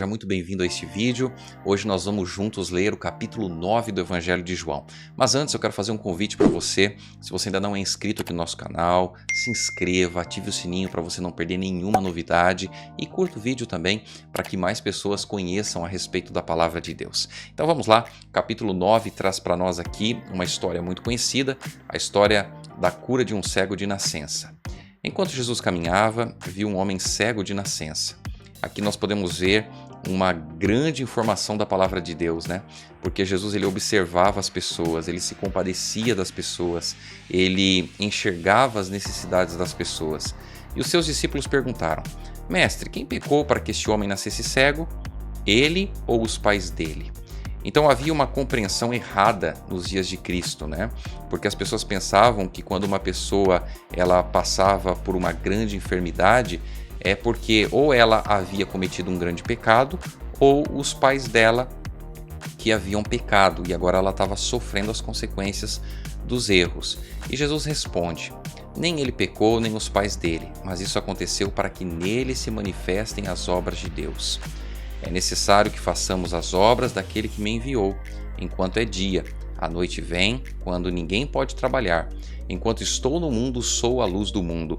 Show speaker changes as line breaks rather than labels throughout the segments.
seja muito bem-vindo a este vídeo. Hoje nós vamos juntos ler o capítulo 9 do Evangelho de João. Mas antes eu quero fazer um convite para você. Se você ainda não é inscrito aqui no nosso canal, se inscreva, ative o sininho para você não perder nenhuma novidade e curta o vídeo também para que mais pessoas conheçam a respeito da Palavra de Deus. Então vamos lá, o capítulo 9 traz para nós aqui uma história muito conhecida, a história da cura de um cego de nascença. Enquanto Jesus caminhava, viu um homem cego de nascença. Aqui nós podemos ver uma grande informação da palavra de Deus, né? Porque Jesus ele observava as pessoas, ele se compadecia das pessoas, ele enxergava as necessidades das pessoas. E os seus discípulos perguntaram: Mestre, quem pecou para que este homem nascesse cego? Ele ou os pais dele? Então havia uma compreensão errada nos dias de Cristo, né? Porque as pessoas pensavam que quando uma pessoa ela passava por uma grande enfermidade, é porque ou ela havia cometido um grande pecado ou os pais dela que haviam pecado e agora ela estava sofrendo as consequências dos erros. E Jesus responde: nem ele pecou, nem os pais dele, mas isso aconteceu para que nele se manifestem as obras de Deus. É necessário que façamos as obras daquele que me enviou, enquanto é dia. A noite vem, quando ninguém pode trabalhar. Enquanto estou no mundo, sou a luz do mundo.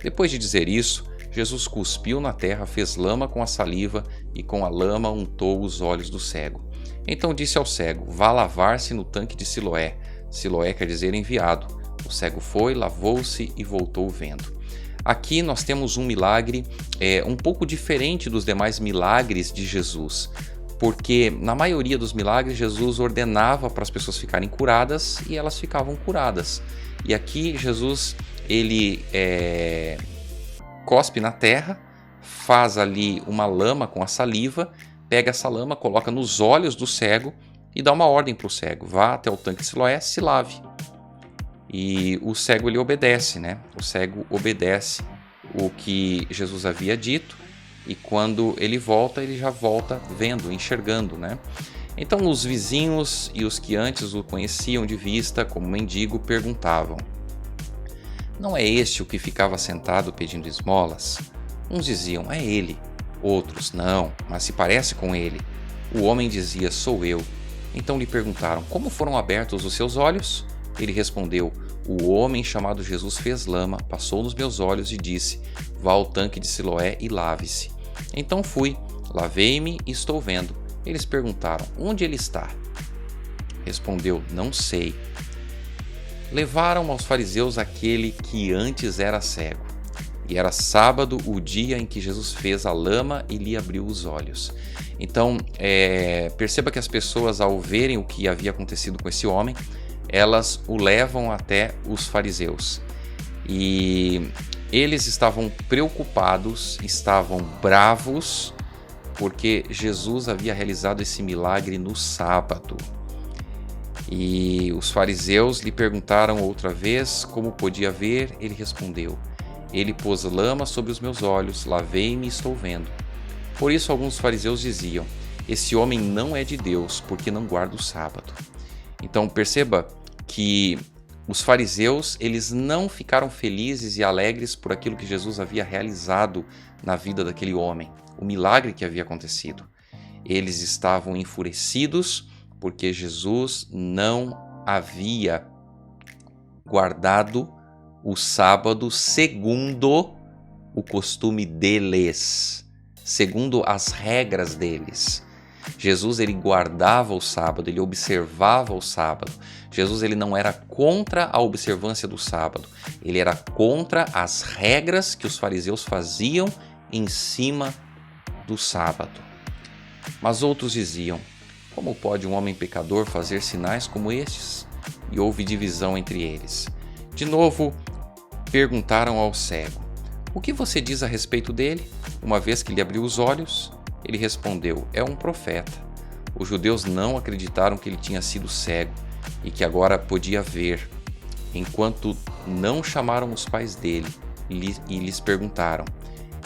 Depois de dizer isso, Jesus cuspiu na terra, fez lama com a saliva e com a lama untou os olhos do cego. Então disse ao cego: vá lavar-se no tanque de Siloé. Siloé quer dizer enviado. O cego foi, lavou-se e voltou vendo. Aqui nós temos um milagre um pouco diferente dos demais milagres de Jesus, porque na maioria dos milagres Jesus ordenava para as pessoas ficarem curadas e elas ficavam curadas. E aqui Jesus ele cospe na terra, faz ali uma lama com a saliva, pega essa lama, coloca nos olhos do cego e dá uma ordem para o cego: vá até o tanque de Siloé, se lave. E o cego ele obedece, né? O cego obedece o que Jesus havia dito e quando ele volta, ele já volta vendo, enxergando, né? Então os vizinhos e os que antes o conheciam de vista como mendigo perguntavam: não é este o que ficava sentado pedindo esmolas? Uns diziam: é ele. Outros: não, mas se parece com ele. O homem dizia: sou eu. Então lhe perguntaram: como foram abertos os seus olhos? Ele respondeu: o homem chamado Jesus fez lama, passou nos meus olhos e disse: vá ao tanque de Siloé e lave-se. Então fui, lavei-me e estou vendo. Eles perguntaram: onde ele está? Respondeu: não sei. Levaram aos fariseus aquele que antes era cego. E era sábado, o dia em que Jesus fez a lama e lhe abriu os olhos. Então, perceba que as pessoas, ao verem o que havia acontecido com esse homem, elas o levam até os fariseus. E eles estavam preocupados, estavam bravos, porque Jesus havia realizado esse milagre no sábado. E os fariseus lhe perguntaram outra vez como podia ver. Ele respondeu: ele pôs lama sobre os meus olhos, lavei-me e estou vendo. Por isso alguns fariseus diziam: esse homem não é de Deus, porque não guarda o sábado. Então perceba que os fariseus eles não ficaram felizes e alegres por aquilo que Jesus havia realizado na vida daquele homem, o milagre que havia acontecido. Eles estavam enfurecidos porque Jesus não havia guardado o sábado segundo o costume deles, segundo as regras deles. Jesus ele guardava o sábado, ele observava o sábado. Jesus ele não era contra a observância do sábado, ele era contra as regras que os fariseus faziam em cima do sábado. Mas outros diziam: como pode um homem pecador fazer sinais como estes? E houve divisão entre eles. De novo, perguntaram ao cego: o que você diz a respeito dele, uma vez que lhe abriu os olhos? Ele respondeu: é um profeta. Os judeus não acreditaram que ele tinha sido cego e que agora podia ver, enquanto não chamaram os pais dele e lhes perguntaram: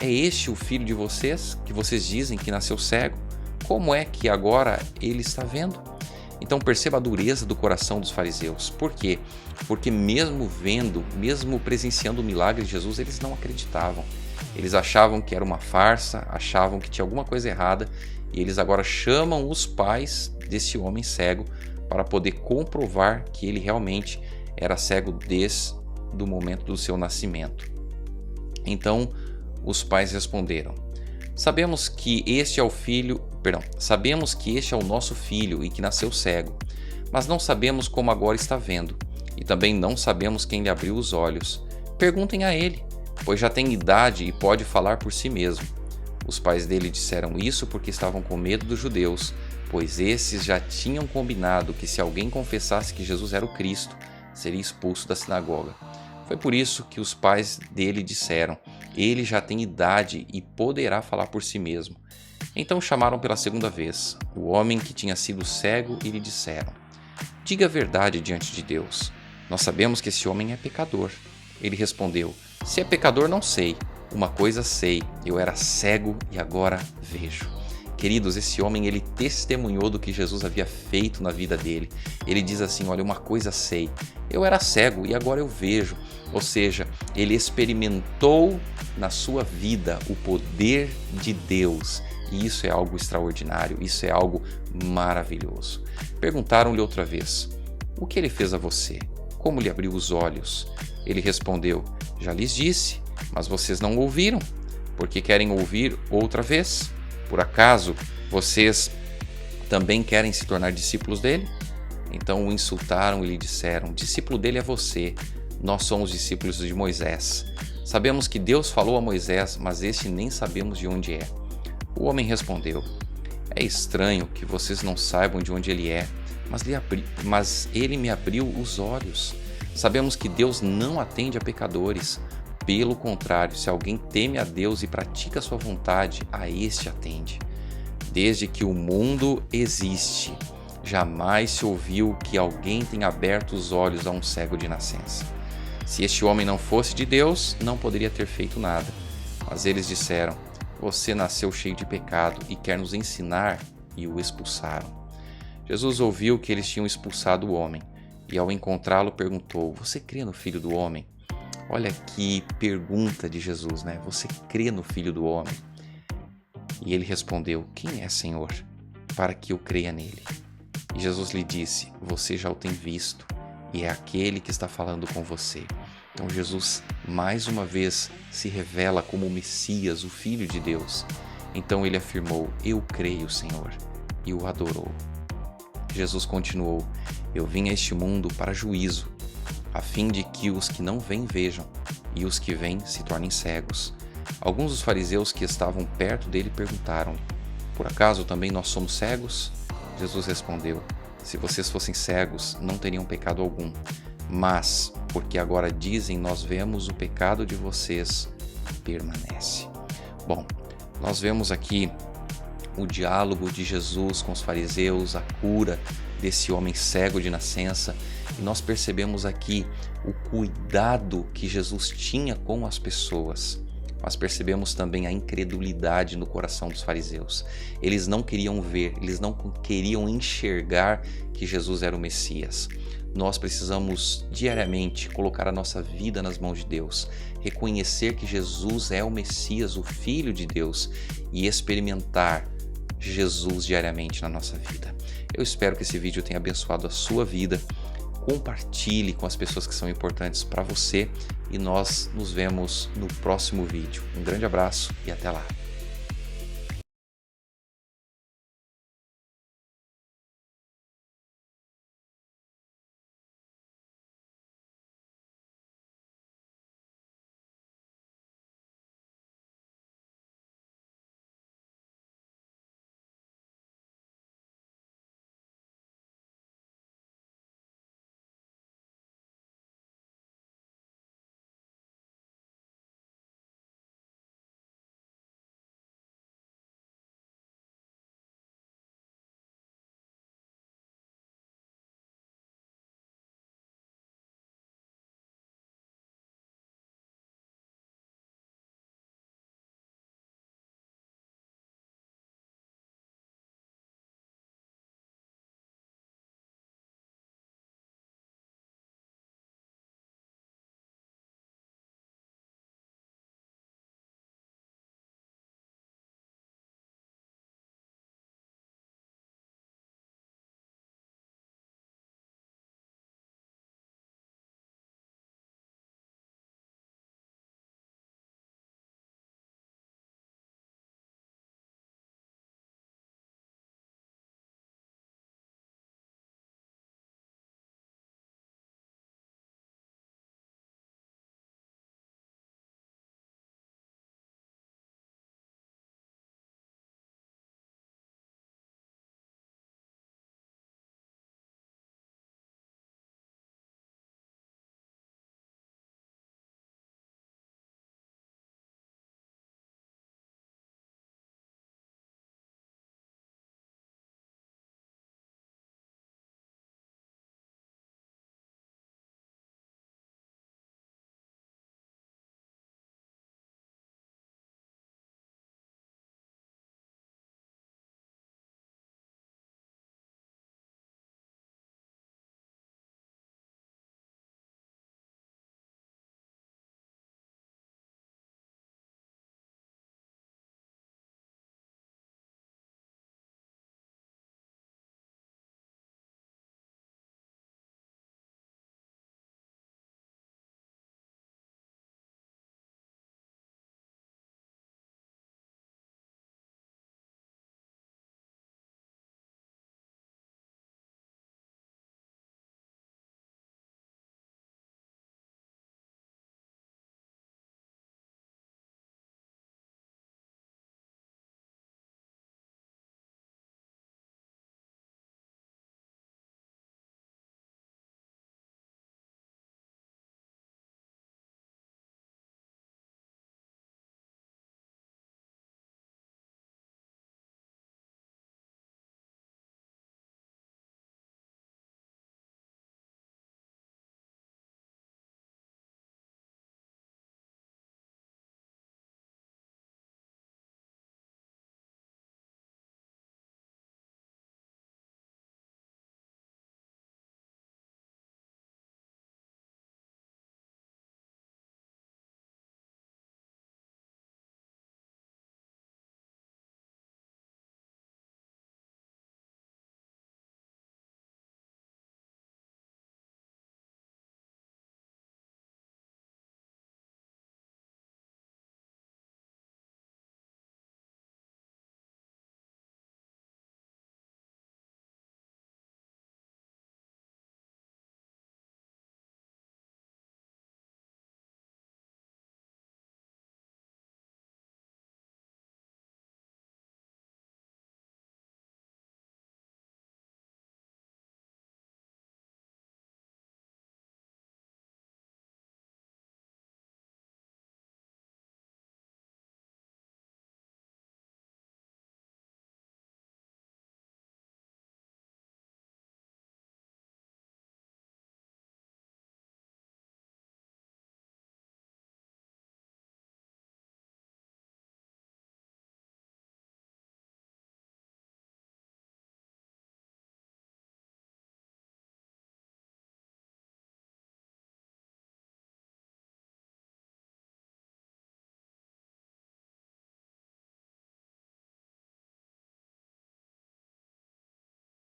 é este o filho de vocês, que vocês dizem que nasceu cego? Como é que agora ele está vendo? Então perceba a dureza do coração dos fariseus. Por quê? Porque mesmo vendo, mesmo presenciando o milagre de Jesus, eles não acreditavam. Eles achavam que era uma farsa, achavam que tinha alguma coisa errada E eles agora chamam os pais desse homem cego para poder comprovar que ele realmente era cego desde o momento do seu nascimento. Então os pais responderam: Sabemos que este é o nosso filho e que nasceu cego, mas não sabemos como agora está vendo, e também não sabemos quem lhe abriu os olhos. Perguntem a ele, pois já tem idade e pode falar por si mesmo. Os pais dele disseram isso porque estavam com medo dos judeus, pois esses já tinham combinado que se alguém confessasse que Jesus era o Cristo, seria expulso da sinagoga. Foi por isso que os pais dele disseram: Ele já tem idade e poderá falar por si mesmo. Então chamaram pela segunda vez o homem que tinha sido cego e lhe disseram: Diga a verdade diante de Deus. Nós sabemos que esse homem é pecador. Ele respondeu: Se é pecador, não sei. Uma coisa sei, eu era cego e agora vejo. Queridos, esse homem, ele testemunhou do que Jesus havia feito na vida dele. Ele diz assim: olha, uma coisa sei, eu era cego e agora eu vejo. Ou seja, ele experimentou na sua vida o poder de Deus. E isso é algo extraordinário, isso é algo maravilhoso. Perguntaram-lhe outra vez: o que ele fez a você? Como lhe abriu os olhos? Ele respondeu: já lhes disse, mas vocês não ouviram. Porque querem ouvir outra vez? Por acaso vocês também querem se tornar discípulos dele? Então o insultaram e lhe disseram: discípulo dele é você, nós somos discípulos de Moisés. Sabemos que Deus falou a Moisés, mas este nem sabemos de onde é. O homem respondeu: é estranho que vocês não saibam de onde ele é, mas ele me abriu os olhos. Sabemos que Deus não atende a pecadores. Pelo contrário, se alguém teme a Deus e pratica sua vontade, a este atende. Desde que o mundo existe, jamais se ouviu que alguém tenha aberto os olhos a um cego de nascença. Se este homem não fosse de Deus, não poderia ter feito nada. Mas eles disseram: você nasceu cheio de pecado e quer nos ensinar, e o expulsaram. Jesus ouviu que eles tinham expulsado o homem, e ao encontrá-lo perguntou: você crê no Filho do Homem? Olha que pergunta de Jesus, né? Você crê no Filho do Homem? E ele respondeu: quem é, Senhor, para que eu creia nele? E Jesus lhe disse: você já o tem visto, e é aquele que está falando com você. Então Jesus, mais uma vez, se revela como o Messias, o Filho de Deus. Então ele afirmou: eu creio, Senhor, e o adorou. Jesus continuou: eu vim a este mundo para juízo, a fim de que os que não veem vejam, e os que veem se tornem cegos. Alguns dos fariseus que estavam perto dele perguntaram-lhe: por acaso também nós somos cegos? Jesus respondeu: se vocês fossem cegos, não teriam pecado algum. Mas, porque agora dizem nós vemos, o pecado de vocês permanece. Bom, nós vemos aqui o diálogo de Jesus com os fariseus, a cura desse homem cego de nascença, e nós percebemos aqui o cuidado que Jesus tinha com as pessoas. Mas percebemos também a incredulidade no coração dos fariseus. Eles não queriam ver, eles não queriam enxergar que Jesus era o Messias. Nós precisamos diariamente colocar a nossa vida nas mãos de Deus, reconhecer que Jesus é o Messias, o Filho de Deus, e experimentar Jesus diariamente na nossa vida. Eu espero que esse vídeo tenha abençoado a sua vida. Compartilhe com as pessoas que são importantes para você e nós nos vemos no próximo vídeo. Um grande abraço e até lá!